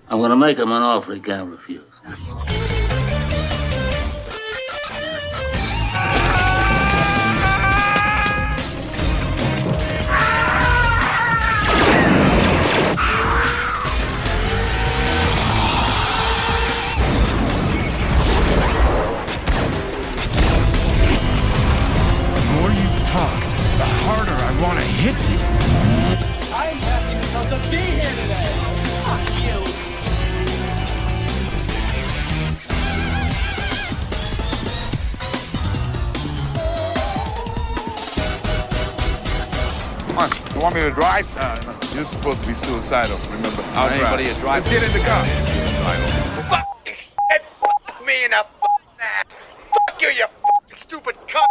I'm gonna make him an offer he can't refuse. The more you talk, the harder I want to hit you. I'm happy because of being here today. Fuck you. Come on, you want me to drive? No. You're supposed to be suicidal, remember? I'll Anybody drive. a drive? Get in the car. Fucking shit. Fuck me in the fucking ass. Fuck you, you fucking stupid cunt.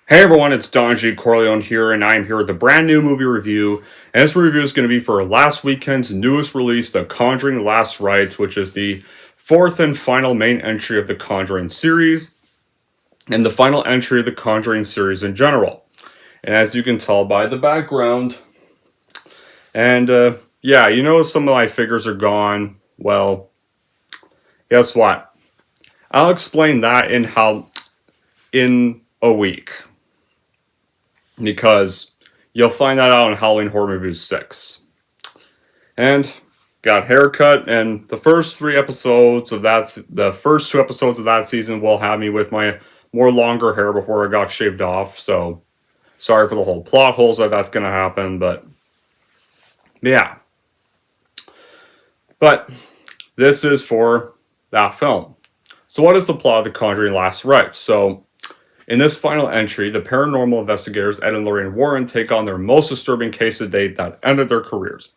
Hey everyone, it's Don G. Corleone here, and I'm here with a brand new movie review. And this review is going to be for last weekend's newest release, The Conjuring Last Rites, which is the fourth and final main entry of the Conjuring series, and the final entry of the Conjuring series in general. And as you can tell by the background, and yeah, you notice some of my figures are gone. Well, guess what? I'll explain that in a week. Because you'll find that out in Halloween Horror Movies 6. And got a haircut, and the first two episodes of that season will have me with my more longer hair before I got shaved off. So sorry for the whole plot holes that's gonna happen, but yeah. But this is for that film. So what is the plot of The Conjuring Last Rites? So in this final entry, the paranormal investigators Ed and Lorraine Warren take on their most disturbing case to date that ended their careers.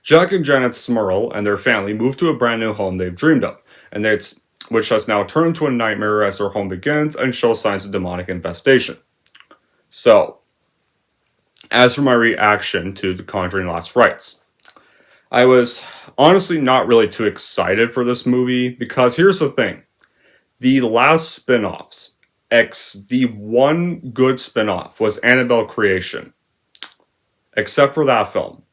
Jack and Janet Smurl and their family move to a brand new home they've dreamed of, which has now turned into a nightmare as their home begins and shows signs of demonic infestation. So, as for my reaction to The Conjuring Last Rites, I was honestly not really too excited for this movie, because here's the thing. The last spin-offs, the one good spin-off was Annabelle Creation. Except for that film.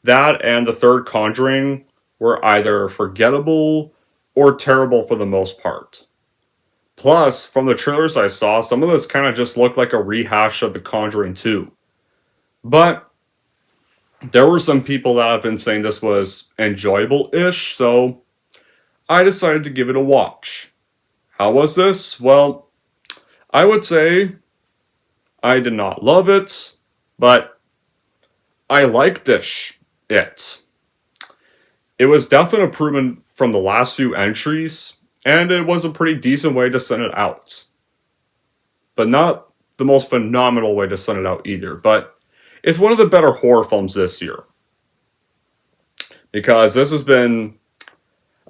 That and the third Conjuring were either forgettable or terrible for the most part. Plus, from the trailers I saw, some of this kind of just looked like a rehash of The Conjuring 2. But there were some people that have been saying this was enjoyable-ish, so I decided to give it a watch. How was this? Well, I would say I did not love it, but I liked it. It was definitely an improvement from the last few entries, and it was a pretty decent way to send it out. But not the most phenomenal way to send it out either, but it's one of the better horror films this year. Because this has been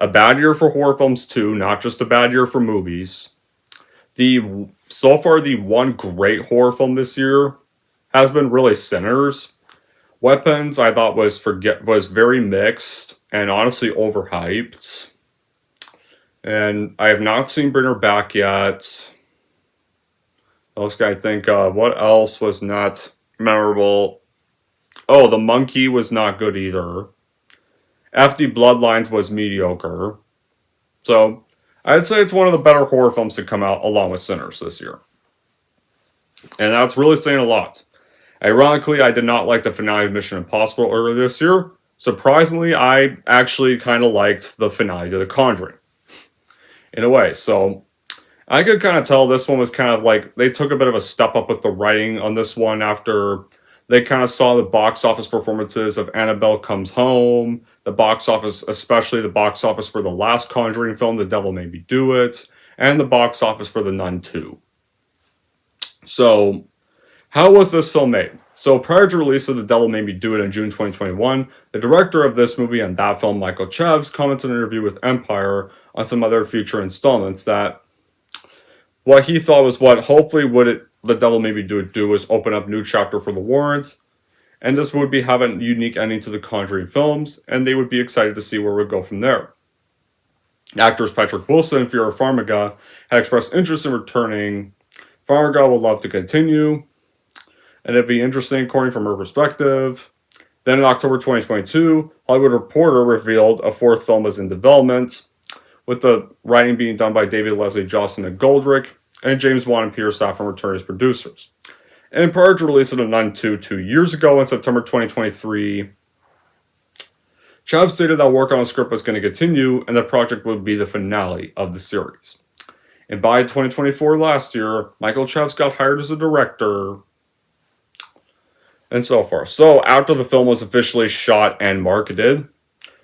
a bad year for horror films too, not just a bad year for movies. So far, the one great horror film this year has been really Sinners. Weapons, I thought was very mixed and honestly overhyped. And I have not seen Bring Her Back yet. Else can I think what else was not memorable? Oh, The Monkey was not good either. FD Bloodlines was mediocre. So I'd say it's one of the better horror films to come out along with Sinners this year. And that's really saying a lot. Ironically, I did not like the finale of Mission Impossible earlier this year. Surprisingly, I actually kind of liked the finale to The Conjuring. In a way, so I could kind of tell this one was kind of like, they took a bit of a step up with the writing on this one after they kind of saw the box office performances of Annabelle Comes Home, the box office, especially the box office for the last Conjuring film, The Devil Made Me Do It, and the box office for The Nun 2. So, how was this film made? So, prior to release of The Devil Made Me Do It in June 2021, the director of this movie and that film, Michael Chaves, commented in an interview with Empire on some other future installments that what he thought was what hopefully The Devil Made Me Do It do was open up a new chapter for the Warrens, and this would be have a unique ending to the Conjuring films, and they would be excited to see where we go from there. Actors Patrick Wilson and Vera Farmiga had expressed interest in returning. Farmiga would love to continue, and it'd be interesting according from her perspective. Then in October 2022, Hollywood Reporter revealed a fourth film was in development, with the writing being done by David Leslie Johnson and Goldrick, and James Wan and Peter Safran returning as producers. And prior to release of The Nun 2 years ago in September 2023, Chav stated that work on the script was going to continue and the project would be the finale of the series. And by 2024 last year, Michael Chavs got hired as a director, and so forth. So after the film was officially shot and marketed,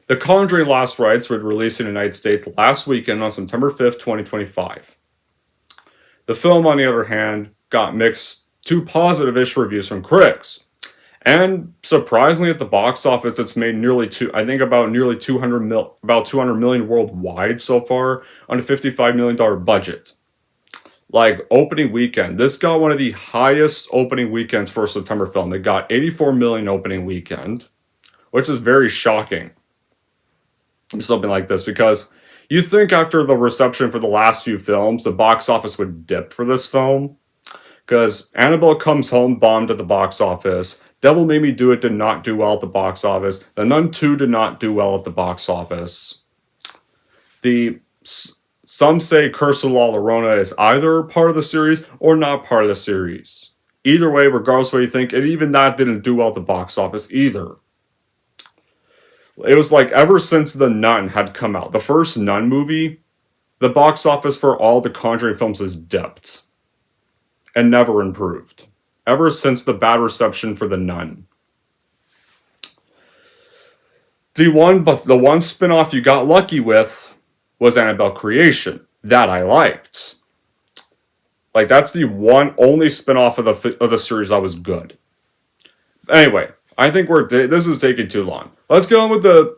The Conjuring Last Rites would release in the United States last weekend on September 5th, 2025. The film, on the other hand, got mixed to positive-ish reviews from critics. And surprisingly, at the box office, it's made about 200 million worldwide so far on a $55 million budget. Like, opening weekend, this got one of the highest opening weekends for a September film. It got 84 million opening weekend, which is very shocking. Something like this, because you think after the reception for the last few films, the box office would dip for this film. Because Annabelle Comes Home bombed at the box office. Devil Made Me Do It did not do well at the box office. The Nun 2 did not do well at the box office. Some say Curse of La Llorona is either part of the series or not part of the series. Either way, regardless of what you think, and even that didn't do well at the box office either. It was like ever since The Nun had come out, the first Nun movie, the box office for all the Conjuring films has dipped and never improved. Ever since the bad reception for The Nun. The one spin-off you got lucky with was Annabelle Creation. That I liked. Like, that's the only spin-off of the series that was good. Anyway, I think this is taking too long. Let's get on with the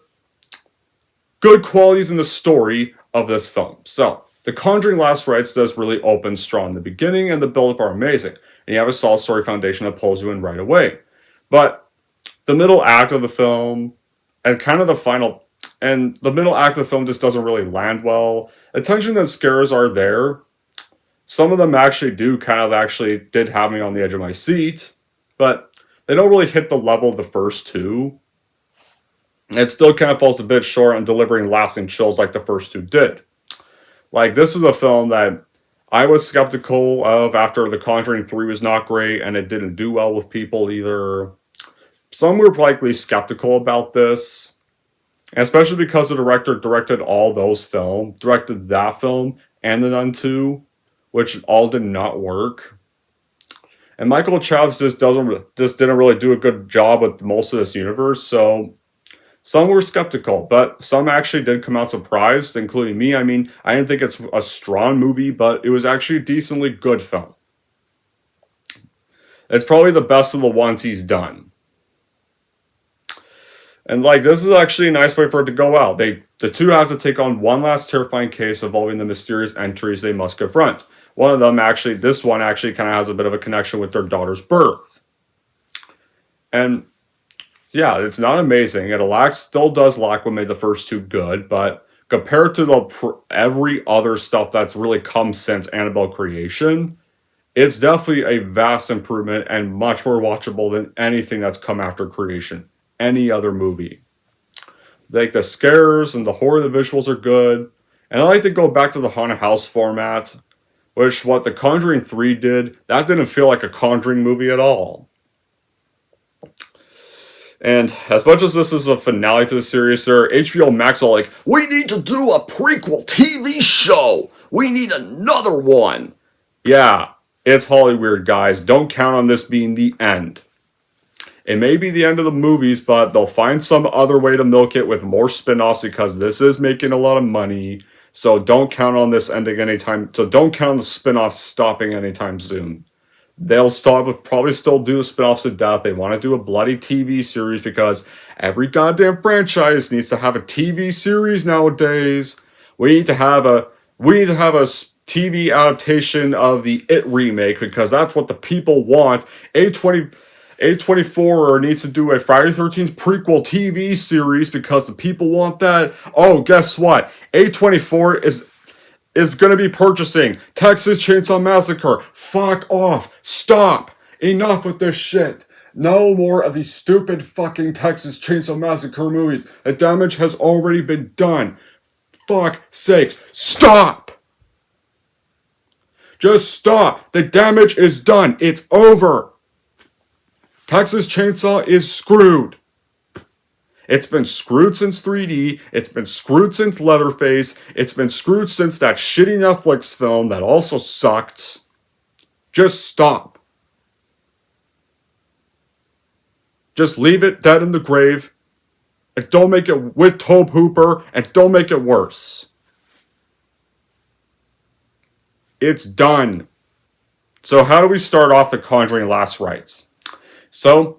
good qualities in the story of this film. So, The Conjuring Last Rites does really open strong in the beginning, and the build-up are amazing. And you have a solid story foundation that pulls you in right away. But the middle act of the film, and kind of the middle act of the film just doesn't really land well. Attention and scares are there. Some of them did have me on the edge of my seat, but they don't really hit the level of the first two. It still kind of falls a bit short on delivering lasting chills like the first two did. Like, this is a film that I was skeptical of after The Conjuring 3 was not great, and it didn't do well with people either. Some were likely skeptical about this, especially because the director directed that film and The Nun 2, which all did not work. And Michael Chavs just didn't really do a good job with most of this universe, so some were skeptical, but some actually did come out surprised, including me. I mean, I didn't think it's a strong movie, but it was actually a decently good film. It's probably the best of the ones he's done. And this is actually a nice way for it to go out. The two have to take on one last terrifying case involving the mysterious entries they must confront. This one actually kind of has a bit of a connection with their daughter's birth. And yeah, it's not amazing. It still does lack what made the first two good, but compared to every other stuff that's really come since Annabelle Creation, it's definitely a vast improvement and much more watchable than anything that's come after Creation. Any other movie. Like, the scares and the horror, the visuals are good. And I like to go back to the haunted house format, which what The Conjuring 3 did, that didn't feel like a Conjuring movie at all. And as much as this is a finale to the series, HBO Max are like, we need to do a prequel TV show! We need another one! Yeah, it's Hollywood, guys. Don't count on this being the end. It may be the end of the movies, but they'll find some other way to milk it with more spin-offs because this is making a lot of money. So don't count on this ending anytime. So don't count on the spin-offs stopping anytime soon. They'll probably still do the spin-offs to death. They want to do a bloody TV series because every goddamn franchise needs to have a TV series nowadays. We need to have a TV adaptation of the It remake because that's what the people want. A24 needs to do a Friday the 13th prequel TV series because the people want that. Oh, guess what? A24 is going to be purchasing Texas Chainsaw Massacre. Fuck off. Stop. Enough with this shit. No more of these stupid fucking Texas Chainsaw Massacre movies. The damage has already been done. Fuck sakes. Stop. Just stop. The damage is done. It's over. Texas Chainsaw is screwed. It's been screwed since 3D. It's been screwed since Leatherface. It's been screwed since that shitty Netflix film that also sucked. Just stop. Just leave it dead in the grave. And don't make it with Tobe Hooper. And don't make it worse. It's done. So how do we start off The Conjuring Last Rites? So,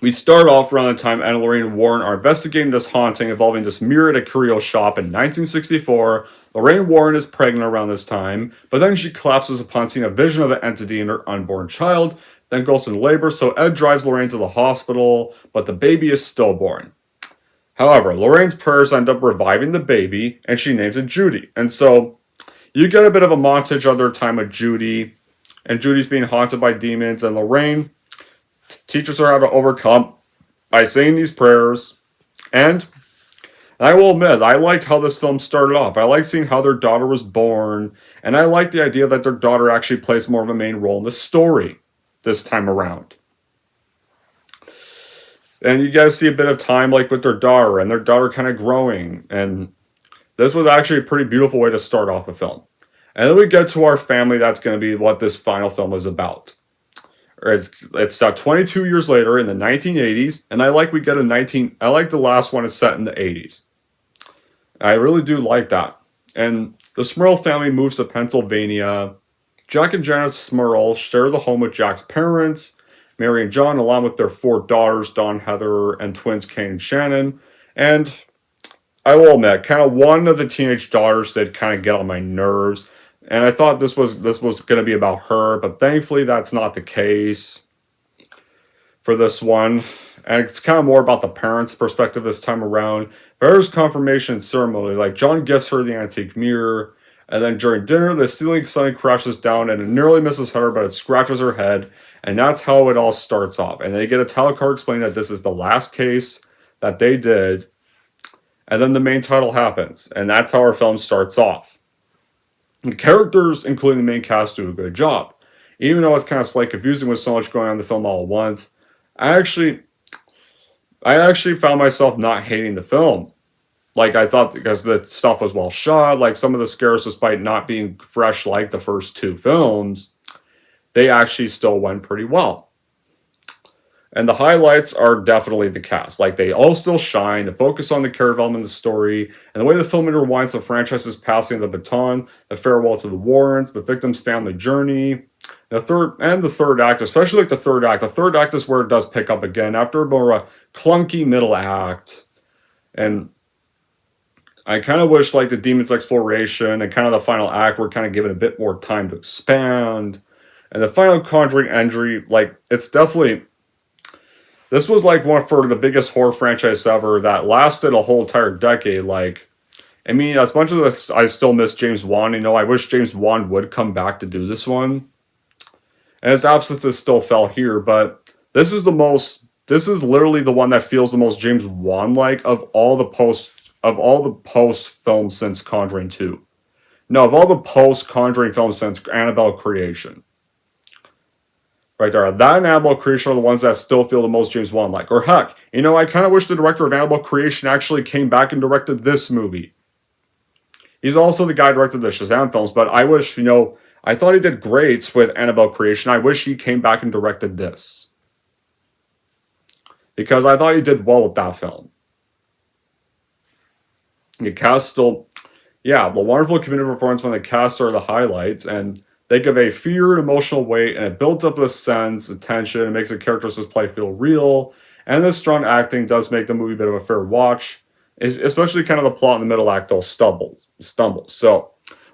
we start off around the time Anna Lorraine Warren are investigating this haunting involving this mirror at a curio shop in 1964. Lorraine Warren is pregnant around this time, but then she collapses upon seeing a vision of an entity in her unborn child, then goes into labor, so Ed drives Lorraine to the hospital, but the baby is stillborn. However, Lorraine's prayers end up reviving the baby, and she names it Judy. And so, you get a bit of a montage of their time with Judy, and Judy's being haunted by demons, and Lorraine teaches her how to overcome by saying these prayers. And I will admit, I liked how this film started off. I liked seeing how their daughter was born, and I liked the idea that their daughter actually plays more of a main role in the story this time around. And you guys see a bit of time like with their daughter, and their daughter kind of growing, and this was actually a pretty beautiful way to start off the film. And then we get to our family. That's going to be what this final film is about. It's 22 years later in the 1980s, and I like the last one is set in the 80s. I really do like that. And the Smurl family moves to Pennsylvania. Jack and Janet Smurl share the home with Jack's parents, Mary and John, along with their 4 daughters, Dawn, Heather, and twins Kane and Shannon. And I will admit, kind of one of the teenage daughters did kind of get on my nerves. And I thought this was going to be about her, but thankfully that's not the case for this one. And it's kind of more about the parents' perspective this time around. There's confirmation ceremony, like John gifts her the antique mirror, and then during dinner, the ceiling suddenly crashes down and it nearly misses her, but it scratches her head, and that's how it all starts off. And they get a title card explaining that this is the last case that they did, and then the main title happens, and that's how our film starts off. The characters, including the main cast, do a good job. Even though it's kind of slightly confusing with so much going on in the film all at once, I actually found myself not hating the film. Like, I thought, because the stuff was well shot, like some of the scares, despite not being fresh like the first 2 films, they actually still went pretty well. And the highlights are definitely the cast. Like, they all still shine. The focus on the character development of the story, and the way the film intertwines the franchise's passing of the baton, the farewell to the Warrens, the victim's family journey, the third act, especially like the third act. The third act is where it does pick up again after more of a clunky middle act. And I kind of wish like the demon's exploration and kind of the final act were kind of given a bit more time to expand. And the final Conjuring entry, like, it's definitely... This was like one for the biggest horror franchise ever that lasted a whole entire decade. Like, I mean, as much as I still miss James Wan, I wish James Wan would come back to do this one. And his absences still fell here, but this is literally the one that feels the most James Wan-like of all the post films since Conjuring 2. No, of all the post-Conjuring films since Annabelle Creation. Right there. That and Annabelle Creation are the ones that still feel the most James Wan-like. Or heck, I kind of wish the director of Annabelle Creation actually came back and directed this movie. He's also the guy who directed the Shazam films, but I wish, I thought he did great with Annabelle Creation. I wish he came back and directed this. Because I thought he did well with that film. The cast still... Yeah, the wonderful comedic performance from the cast are the highlights, and... They give a fear and emotional weight, and it builds up the sense, the tension, and makes the characters' play feel real. And this strong acting does make the movie a bit of a fair watch, especially kind of the plot in the middle act all stumbles. So,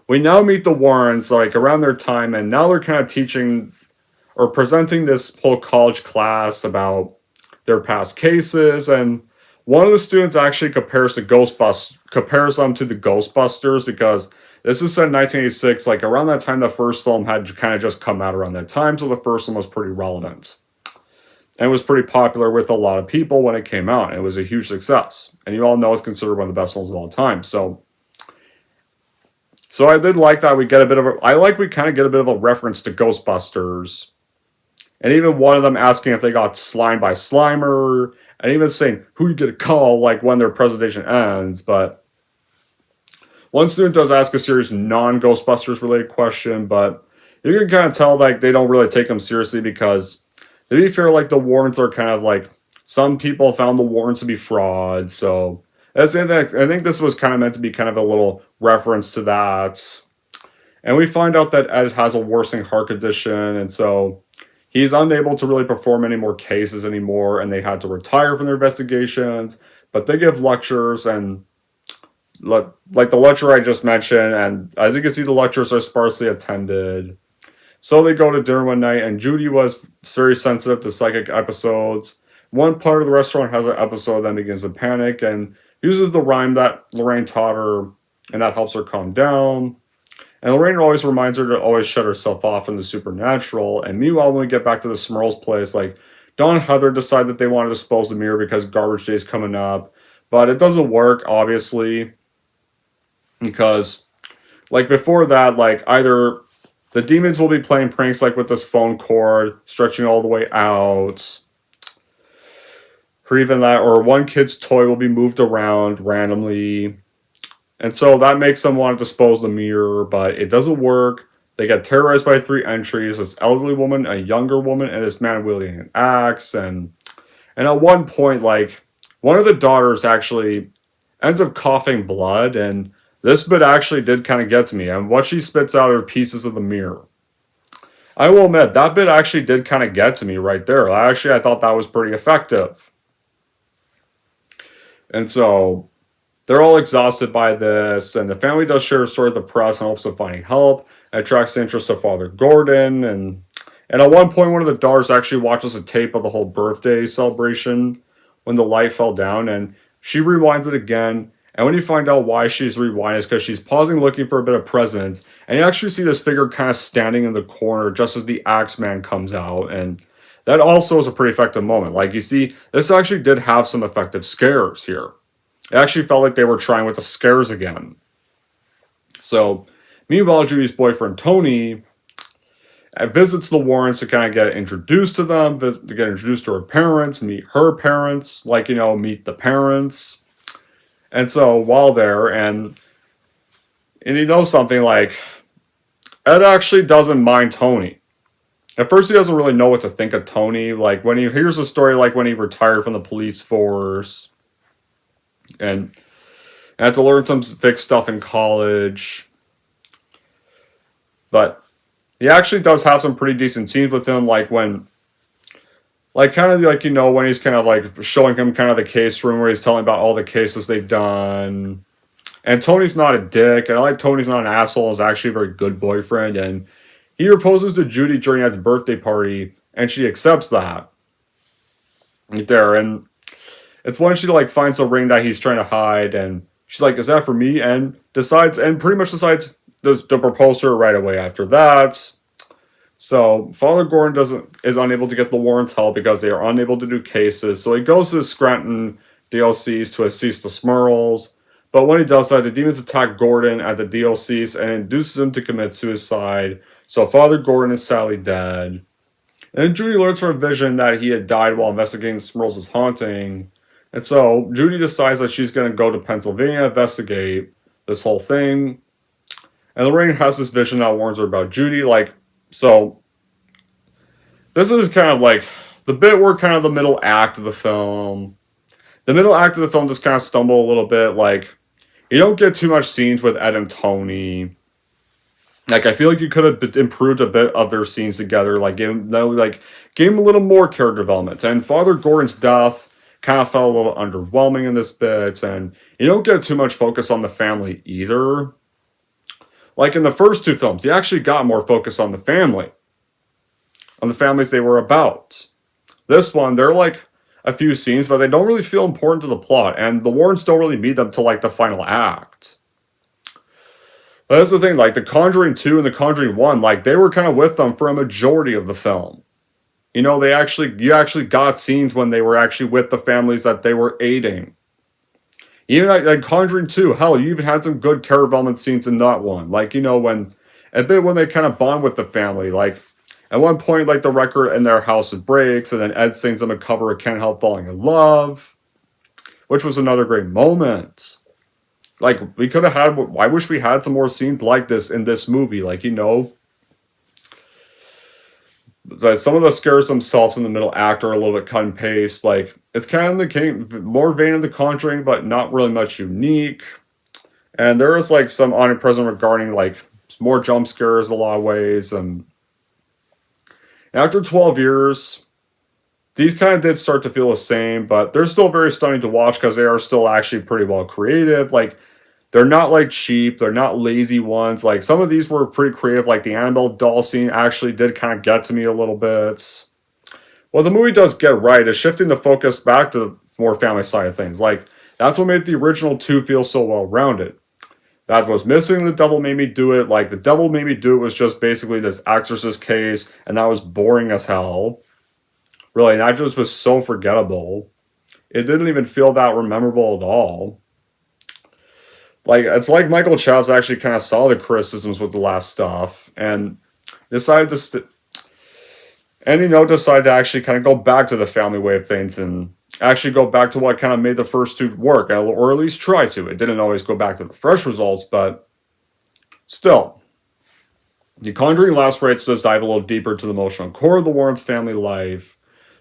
we now meet the Warrens, like, around their time, and now they're kind of teaching or presenting this whole college class about their past cases, and one of the students actually compares them to the Ghostbusters, because this is set in 1986, like around that time the first film had kind of just come out around that time, so the first one was pretty relevant. And it was pretty popular with a lot of people when it came out. It was a huge success. And you all know it's considered one of the best films of all time. So I did like that we kind of get a bit of a reference to Ghostbusters. And even one of them asking if they got slimed by Slimer. And even saying who you get a call, like when their presentation ends. But one student does ask a serious non-Ghostbusters related question. But you can kind of tell like they don't really take them seriously, because to be fair, like the Warrens are kind of like, some people found the Warrens to be frauds, so I think this was kind of meant to be kind of a little reference to that. And we find out that Ed has a worsening heart condition, and so he's unable to really perform any more cases anymore, and they had to retire from their investigations, but they give lectures, and like the lecture I just mentioned, and as you can see, the lectures are sparsely attended. So they go to dinner one night, and Judy was very sensitive to psychic episodes. One part of the restaurant has an episode that begins to panic and uses the rhyme that Lorraine taught her, and that helps her calm down. And Lorraine always reminds her to always shut herself off from the supernatural. And meanwhile, when we get back to the Smurls place, like Dawn and Heather decide that they want to dispose the mirror because garbage day is coming up. But it doesn't work, obviously, because like before that, like either the demons will be playing pranks like with this phone cord, stretching all the way out. Or even that, or one kid's toy will be moved around randomly. And so that makes them want to dispose the mirror, but it doesn't work. They get terrorized by 3 entries, this elderly woman, a younger woman, and this man wielding an axe. And at one point, like, one of the daughters actually ends up coughing blood, and this bit actually did kind of get to me, and what she spits out are pieces of the mirror. I will admit, that bit actually did kind of get to me right there. I thought that was pretty effective. And so, they're all exhausted by this, and the family does share a story with the press in hopes of finding help. It attracts the interest of Father Gordon, and at one point, one of the daughters actually watches a tape of the whole birthday celebration when the light fell down, and she rewinds it again. And when you find out why she's rewinding, it's because she's pausing looking for a bit of presents. And you actually see this figure kind of standing in the corner just as the Axeman comes out. And that also is a pretty effective moment. Like you see, this actually did have some effective scares here. It actually felt like they were trying with the scares again. So, meanwhile, Judy's boyfriend, Tony, visits the Warrens to kind of get introduced to them, to get introduced to her parents, meet her parents, like, meet the parents. And so while there, and something, like, Ed actually doesn't mind Tony. At first he doesn't really know what to think of Tony. Like when he hears a story like when he retired from the police force and had to learn some fixed stuff in college. But he actually does have some pretty decent scenes with him, like when when he's kind of like showing him kind of the case room where he's telling about all the cases they've done. And Tony's not a dick, and I like Tony's not an asshole, he's actually a very good boyfriend, and he proposes to Judy during Ed's birthday party, and she accepts that. Right there, and it's when she finds the ring that he's trying to hide, and she's like, "Is that for me?" And pretty much decides to propose to her right away after that. So Father Gordon is unable to get the Warrens' help because they are unable to do cases. So he goes to the Scranton DLCs to assist the Smurls. But when he does that, the demons attack Gordon at the DLCs and induces him to commit suicide. So Father Gordon is sadly dead. And Judy learns from a vision that he had died while investigating Smurls' haunting. And so Judy decides that she's going to go to Pennsylvania to investigate this whole thing. And Lorraine has this vision that warns her about Judy. So this is kind of the bit where kind of the middle act of the film. The middle act of the film just kind of stumble a little bit. You don't get too much scenes with Ed and Tony. I feel like you could have improved a bit of their scenes together. Give them a little more character development. And Father Gordon's death kind of felt a little underwhelming in this bit. And you don't get too much focus on the family either. In the first two films, you actually got more focus on the family. on the families they were about. This one, they're like a few scenes, but they don't really feel important to the plot, and the Warrens don't really meet them till like the final act. But that's the thing, like the Conjuring 2 and the Conjuring 1, like they were kind of with them for a majority of the film. You know, you actually got scenes when they were actually with the families that they were aiding. Even like Conjuring 2, hell, you even had some good character development scenes in that one. Like, you know, when they kind of bond with the family. Like, at one point, like, the record in their house breaks, and then Ed sings them a cover of Can't Help Falling in Love, which was another great moment. Like, we could have had, I wish we had some more scenes like this in this movie. Like, you know, some of the scares themselves in the middle act are a little bit cut and paste. Like, it's kind of more vein of The Conjuring, but not really much unique. And there is, like, some omnipresent regarding, like, more jump scares in a lot of ways. And after 12 years, these kind of did start to feel the same, but they're still very stunning to watch because they are still actually pretty well creative. Like, they're not, like, cheap. They're not lazy ones. Like, some of these were pretty creative. Like, the Annabelle doll scene actually did kind of get to me a little bit. What the movie does get right is shifting the focus back to the more family side of things. Like, that's what made the original 2 feel so well-rounded. That was missing The Devil Made Me Do It. Like, The Devil Made Me Do It was just basically this exorcist case, and that was boring as hell. Really, that just was so forgettable. It didn't even feel that memorable at all. Like, it's like Michael Chaves actually kind of saw the criticisms with the last stuff, and decided to decided to actually kind of go back to the family way of things, and actually go back to what kind of made the first 2 work, or at least try to. It didn't always go back to the fresh results, but still. The Conjuring Last Rites does dive a little deeper to the emotional core of the Warrens' family life.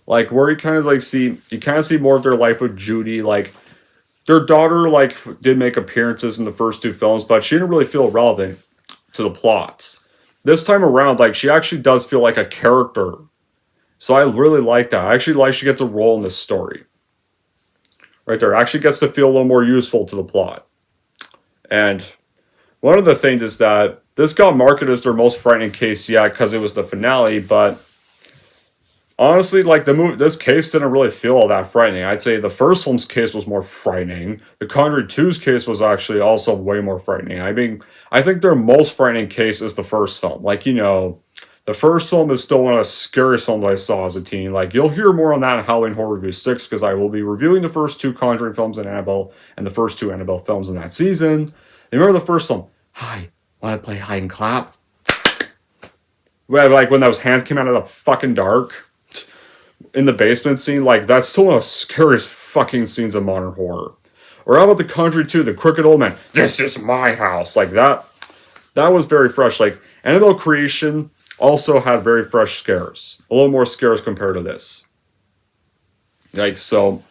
Like, where you kind of see more of their life with Judy. Like, their daughter, like, did make appearances in the first 2 films, but she didn't really feel relevant to the plots. This time around, like, she actually does feel like a character. So I really like that. I actually like she gets a role in this story. Right there. Actually gets to feel a little more useful to the plot. And one of the things is that this got marketed as their most frightening case yet because it was the finale, but honestly, like, this case didn't really feel all that frightening. I'd say the first film's case was more frightening. The Conjuring 2's case was actually also way more frightening. I mean, I think their most frightening case is the first film. Like, you know, the first film is still one of the scariest films I saw as a teen. Like, you'll hear more on that in Halloween Horror Review 6, because I will be reviewing the first 2 Conjuring films in Annabelle, and the first 2 Annabelle films in that season. And remember the first film? Hi, wanna play hide and clap? Like, when those hands came out of the fucking dark in the basement scene, like, that's still one of the scariest fucking scenes of modern horror. Or how about the Conjuring 2, the crooked old man? This is my house. Like, that was very fresh. Like, Annabelle Creation also had very fresh scares. A little more scares compared to this. Like, so,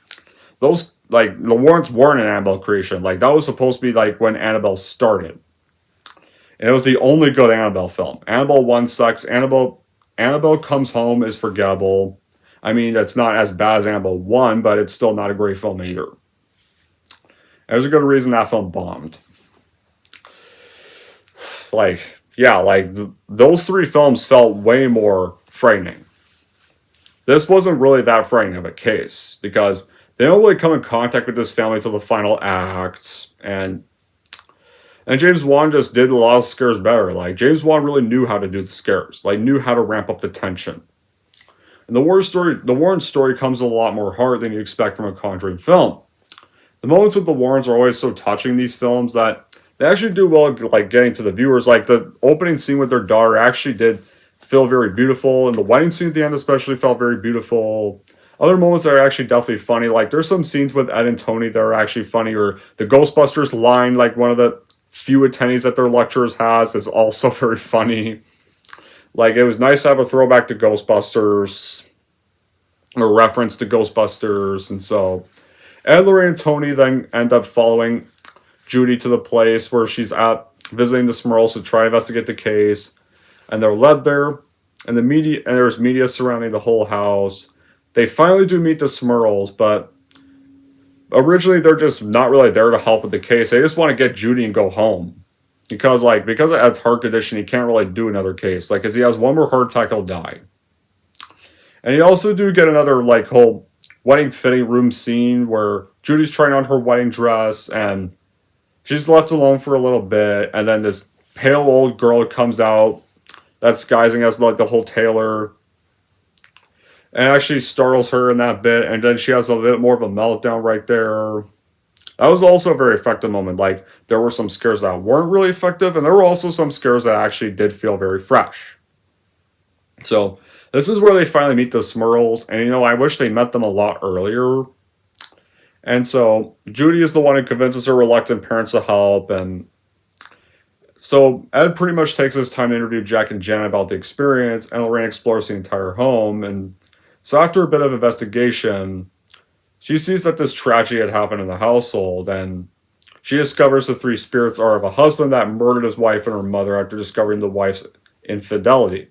those, like, the Warrens weren't in Annabelle Creation. Like, that was supposed to be, like, when Annabelle started. And it was the only good Annabelle film. Annabelle 1 sucks. Annabelle Comes Home is forgettable. I mean, it's not as bad as Annabelle 1, but it's still not a great film either. There's a good reason that film bombed. Like, yeah, like, those 3 films felt way more frightening. This wasn't really that frightening of a case, because they don't really come in contact with this family until the final act, and James Wan just did a lot of scares better. Like, James Wan really knew how to do the scares, like, knew how to ramp up the tension. And the Warren story comes with a lot more heart than you expect from a Conjuring film. The moments with the Warrens are always so touching in these films that they actually do well at, like, getting to the viewers. Like, the opening scene with their daughter actually did feel very beautiful, and the wedding scene at the end especially felt very beautiful. Other moments that are actually definitely funny, like, there's some scenes with Ed and Tony that are actually funny, or the Ghostbusters line, like, one of the few attendees that their lecturers has, is also very funny. Like, it was nice to have a throwback to Ghostbusters, or reference to Ghostbusters, and so Ed, Lorraine, and Tony then end up following Judy to the place where she's at, visiting the Smurls to try to investigate the case, and they're led there, and there's media surrounding the whole house. They finally do meet the Smurls, but originally they're just not really there to help with the case. They just want to get Judy and go home. Because of Ed's heart condition, he can't really do another case. Like, because he has one more heart attack, he'll die. And you also do get another like whole wedding fitting room scene where Judy's trying on her wedding dress and she's left alone for a little bit, and then this pale old girl comes out that's disguising as like the whole tailor and actually startles her in that bit, and then she has a bit more of a meltdown right there. That was also a very effective moment. Like, there were some scares that weren't really effective, and there were also some scares that actually did feel very fresh. So, this is where they finally meet the Smurls, and I wish they met them a lot earlier. And so, Judy is the one who convinces her reluctant parents to help, and so Ed pretty much takes his time to interview Jack and Jen about the experience, and Lorraine explores the entire home, and so after a bit of investigation, she sees that this tragedy had happened in the household, and she discovers the three spirits are of a husband that murdered his wife and her mother after discovering the wife's infidelity.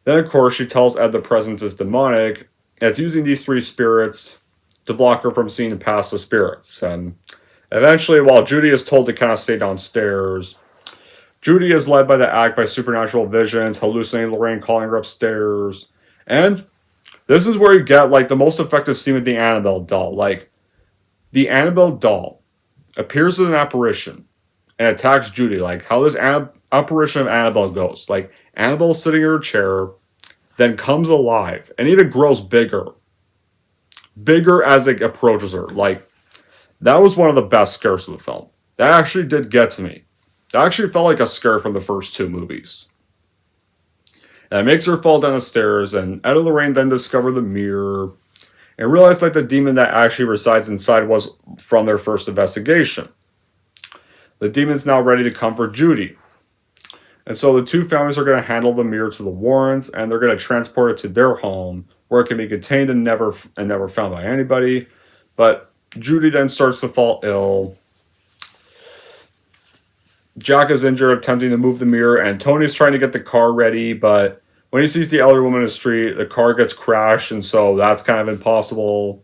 Then, of course, she tells Ed the presence is demonic, and it's using these three spirits to block her from seeing past the spirits. And eventually, while Judy is told to kind of stay downstairs, Judy is led by the act by supernatural visions, hallucinating Lorraine calling her upstairs, and this is where you get, like, the most effective scene with the Annabelle doll. Like, the Annabelle doll appears as an apparition and attacks Judy. Like, how this apparition of Annabelle goes. Like, Annabelle's sitting in her chair, then comes alive, and even grows bigger. Bigger as it approaches her. Like, that was one of the best scares of the film. That actually did get to me. That actually felt like a scare from the first two movies. And it makes her fall down the stairs, and Ed and Lorraine then discover the mirror and realize that the demon that actually resides inside was from their first investigation. The demon's now ready to comfort Judy. And so the two families are going to handle the mirror to the Warrens, and they're going to transport it to their home, where it can be contained and never found by anybody. But Judy then starts to fall ill. Jack is injured attempting to move the mirror, and Tony's trying to get the car ready, but when he sees the elderly woman in the street, the car gets crashed, and so that's kind of impossible.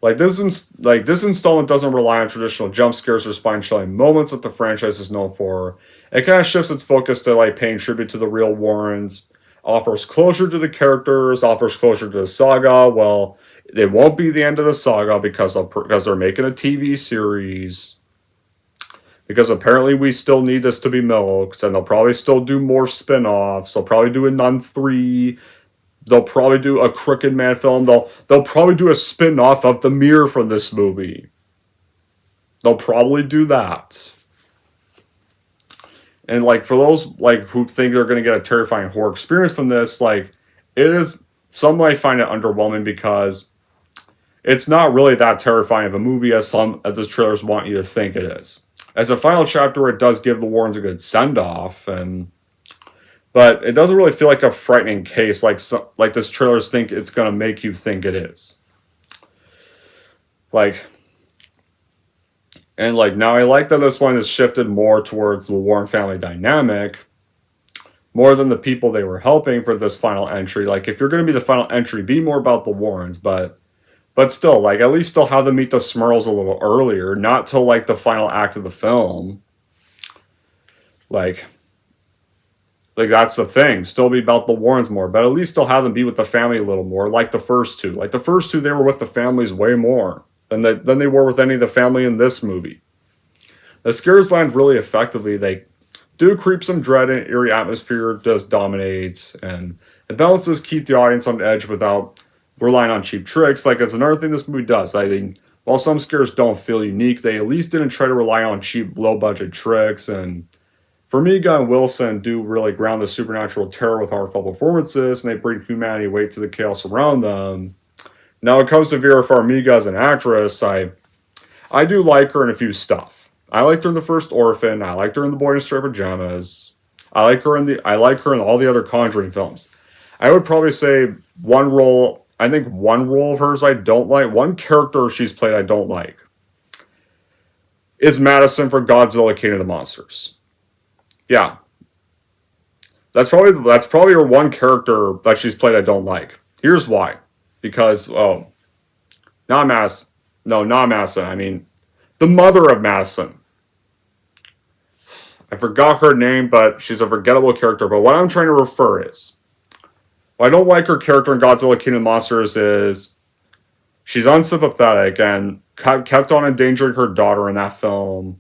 This installment doesn't rely on traditional jump scares or spine-chilling moments that the franchise is known for. It kind of shifts its focus to paying tribute to the real Warrens, offers closure to the characters, offers closure to the saga. Well, it won't be the end of the saga because they're making a TV series. Because apparently we still need this to be milked, and they'll probably still do more spin-offs. They'll probably do a Nun 3. They'll probably do a Crooked Man film. They'll probably do a spin-off of The Mirror from this movie. They'll probably do that. And for those who think they're going to get a terrifying horror experience from this, it is, some might find it underwhelming because it's not really that terrifying of a movie as the trailers want you to think it is. As a final chapter, it does give the Warrens a good send-off, but it doesn't really feel like a frightening case like this trailers think it's going to make you think it is. Now I like that this one is shifted more towards the Warren family dynamic, more than the people they were helping for this final entry. If you're going to be the final entry, be more about the Warrens, but still, at least still have them meet the Smurls a little earlier, not till, the final act of the film. That's the thing. Still be about the Warrens more, but at least still have them be with the family a little more, like the first two. The first two, they were with the families way more than they were with any of the family in this movie. The scares land really effectively. They do creep some dread, and eerie atmosphere does dominate, and it balances keep the audience on edge without relying on cheap tricks. It's another thing this movie does. While some scares don't feel unique, they at least didn't try to rely on cheap, low-budget tricks, and Farmiga and Wilson do really ground the supernatural terror with heartfelt performances, and they bring humanity weight to the chaos around them. Now, when it comes to Vera Farmiga as an actress, I do like her in a few stuff. I liked her in The First Orphan. I liked her in The Boy in Striped Pajamas. I like her in all the other Conjuring films. I would probably say one role of hers I don't like, one character she's played I don't like, is Madison for Godzilla King of the Monsters. Yeah. That's probably her one character that she's played I don't like. Here's why. Because, not Madison. No, not Madison. I mean, the mother of Madison. I forgot her name, but she's a forgettable character. But what I'm trying to refer is, what I don't like her character in Godzilla King of Monsters is she's unsympathetic and kept on endangering her daughter in that film.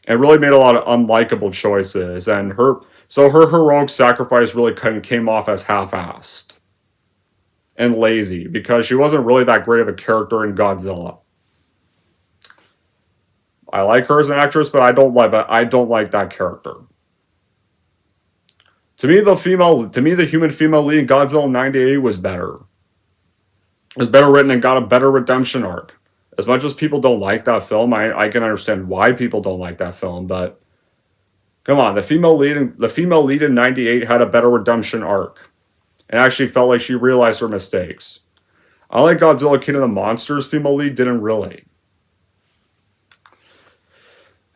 And really made a lot of unlikable choices. And her heroic sacrifice really kind of came off as half-assed and lazy because she wasn't really that great of a character in Godzilla. I like her as an actress, but I don't like that character. To me, the human female lead in Godzilla 98 was better. It was better written and got a better redemption arc. As much as people don't like that film, I can understand why people don't like that film, but come on, the female lead in 98 had a better redemption arc. And actually felt like she realized her mistakes. Unlike Godzilla King of the Monsters, female lead didn't really.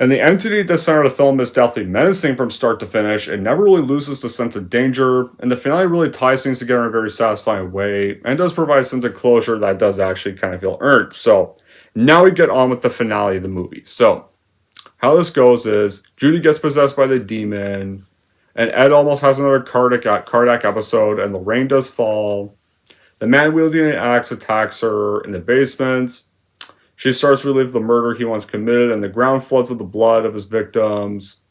And the entity at the center of the film is definitely menacing from start to finish. It never really loses the sense of danger, and the finale really ties things together in a very satisfying way, and does provide a sense of closure that does actually kind of feel earned. So, now we get on with the finale of the movie. So, how this goes is, Judy gets possessed by the demon, and Ed almost has another cardiac episode, and Lorraine does fall. The man wielding an axe attacks her in the basement. She starts to relive the murder he once committed, and the ground floods with the blood of his victims.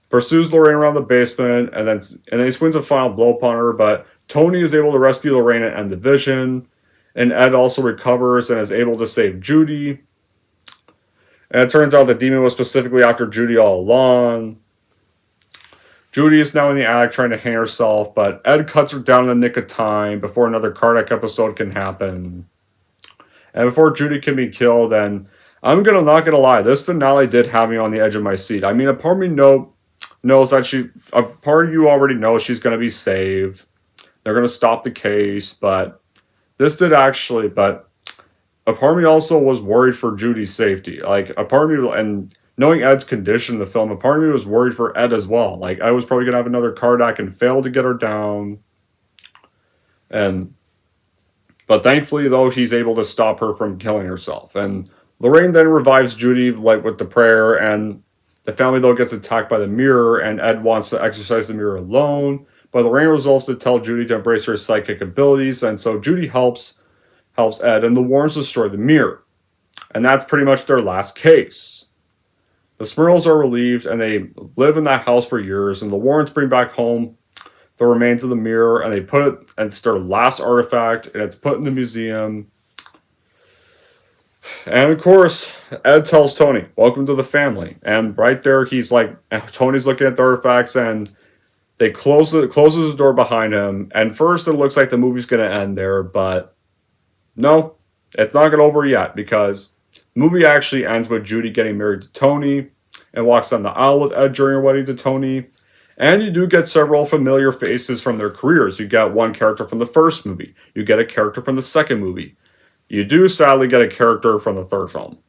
Pursues Lorraine around the basement, and then he swings a final blow upon her, but Tony is able to rescue Lorraine and end the vision. And Ed also recovers and is able to save Judy. And it turns out the demon was specifically after Judy all along. Judy is now in the attic trying to hang herself, but Ed cuts her down in the nick of time before another cardiac episode can happen. And before Judy can be killed, and I'm not gonna lie, this finale did have me on the edge of my seat. I mean, a part of me knows that a part of you already knows she's gonna be saved. They're gonna stop the case, but a part of me also was worried for Judy's safety. Like, a part of me, and knowing Ed's condition in the film, a part of me was worried for Ed as well. Like, I was probably gonna have another cardiac and fail to get her down. But thankfully, though, he's able to stop her from killing herself. And Lorraine then revives Judy, like, with the prayer, and the family, though, gets attacked by the mirror, and Ed wants to exorcise the mirror alone. But Lorraine resolves to tell Judy to embrace her psychic abilities, and so Judy helps Ed, and the Warrens destroy the mirror. And that's pretty much their last case. The Smurls are relieved, and they live in that house for years, and the Warrens bring back home the remains of the mirror, and they put it, and it's their last artifact, and it's put in the museum. And of course, Ed tells Tony, "Welcome to the family." And right there, Tony's looking at the artifacts, and they closes the door behind him. And first, it looks like the movie's going to end there, but no, it's not going over yet, because the movie actually ends with Judy getting married to Tony, and walks down the aisle with Ed during her wedding to Tony. And you do get several familiar faces from their careers. You get one character from the first movie. You get a character from the second movie. You do sadly get a character from the third film.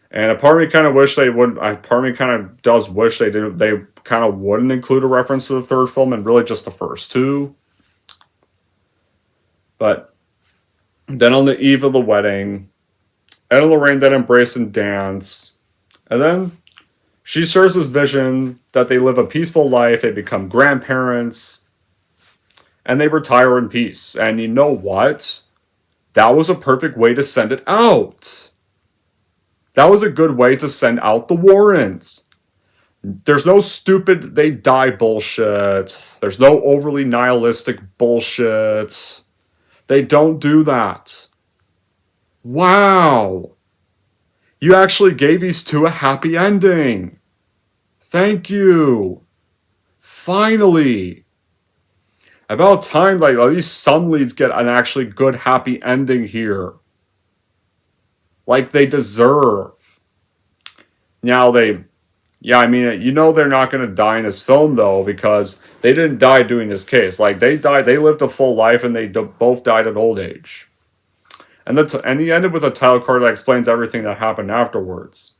And a part of me kind of wish they would. A part of me kind of does wish they didn't. They kind of wouldn't include a reference to the third film and really just the first two. But then on the eve of the wedding, Ed and Lorraine then embrace and dance, and then she shares this vision that they live a peaceful life, they become grandparents, and they retire in peace. And you know what? That was a perfect way to send it out. That was a good way to send out the Warrens. There's no stupid they die bullshit. There's no overly nihilistic bullshit. They don't do that. Wow. You actually gave these two a happy ending. Thank you. Finally. About time, like, at least some leads get an actually good happy ending here. Like they deserve. Now they're not going to die in this film, though, because they didn't die doing this case. Like, they lived a full life, and they both died at old age. And he ended with a title card that explains everything that happened afterwards.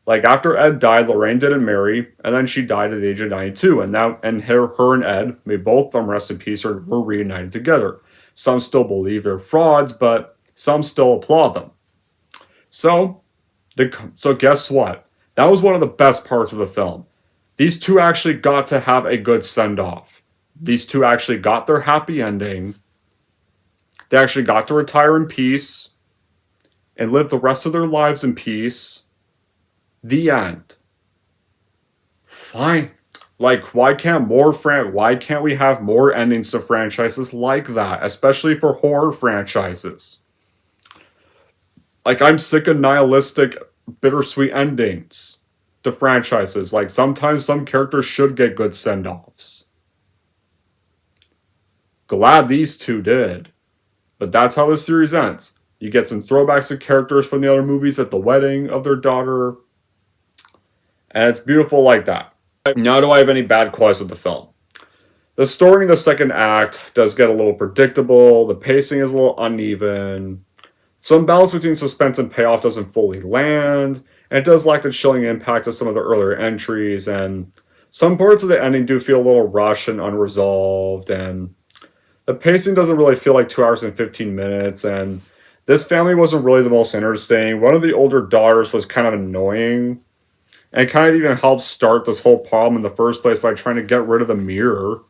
Like, after Ed died, Lorraine didn't marry, and then she died at the age of 92. And her and Ed, may both of them rest in peace, were reunited together. Some still believe they're frauds, but some still applaud them. So guess what? That was one of the best parts of the film. These two actually got to have a good send-off. these two actually got their happy ending. They actually got to retire in peace and live the rest of their lives in peace. The end. Fine. Like, why can't we have more endings to franchises like that, especially for horror franchises? Like, I'm sick of nihilistic, bittersweet endings to franchises. Like, sometimes some characters should get good send-offs. Glad these two did. But that's how the series ends. You get some throwbacks to characters from the other movies at the wedding of their daughter. And it's beautiful like that. Now, do I have any bad qualities with the film? The story in the second act does get a little predictable. The pacing is a little uneven. Some balance between suspense and payoff doesn't fully land. And it does lack the chilling impact of some of the earlier entries. And some parts of the ending do feel a little rushed and unresolved. And the pacing doesn't really feel like 2 hours and 15 minutes. And this family wasn't really the most interesting. One of the older daughters was kind of annoying. And kind of even helped start this whole problem in the first place by trying to get rid of the mirror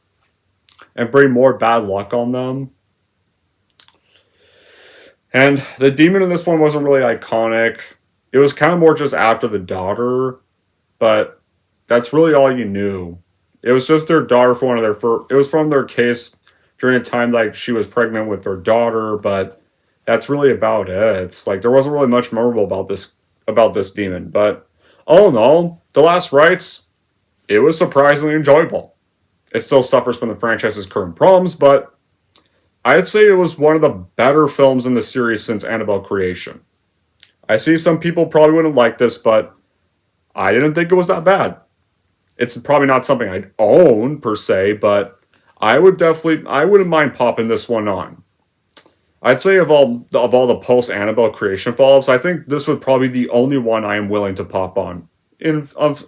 and bring more bad luck on them. And the demon in this one wasn't really iconic. It was kind of more just after the daughter, but that's really all you knew. It was just their daughter for one of their it was from their case during a time like she was pregnant with their daughter, but that's really about it. It's like there wasn't really much memorable about this demon, but all in all, The Last Rites, it was surprisingly enjoyable. It still suffers from the franchise's current problems, but I'd say it was one of the better films in the series since Annabelle creation. I see some people probably wouldn't like this, but I didn't think it was that bad. It's probably not something I'd own, per se, but I wouldn't mind popping this one on. I'd say of all the post-Annabelle creation follow-ups, I think this would probably be the only one I am willing to pop on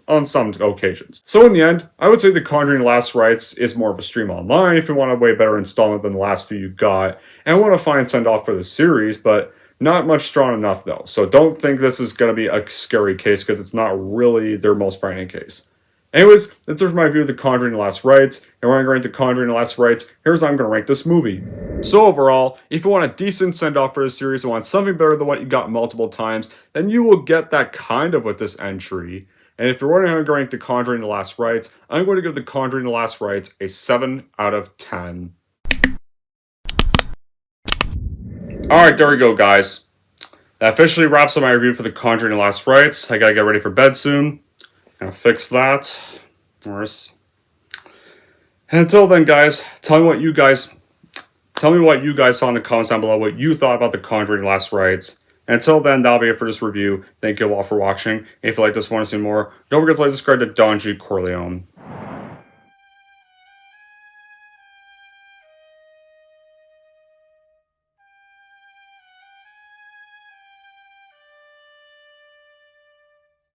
on some occasions. So in the end, I would say The Conjuring Last Rites is more of a stream online if you want a way better installment than the last few you got, and want to find send-off for the series, but not much strong enough though. So don't think this is going to be a scary case, because it's not really their most frightening case. Anyways, that's it for my review of The Conjuring Last Rites, and when I rank The Conjuring Last Rites, here's how I'm going to rank this movie. So overall, if you want a decent send-off for the series and want something better than what you got multiple times, then you will get that kind of with this entry. And if you're wondering how I'm going to rank The Conjuring Last Rites, I'm going to give The Conjuring Last Rites a 7 out of 10. Alright, there we go, guys. That officially wraps up my review for The Conjuring Last Rites. I gotta get ready for bed soon. Gonna fix that. And until then, guys, tell me what you guys saw in the comments down below, what you thought about The Conjuring Last Rites. And until then, that'll be it for this review. Thank you all for watching. And if you like this, want to see more, don't forget to like, subscribe to Don G. Corleone.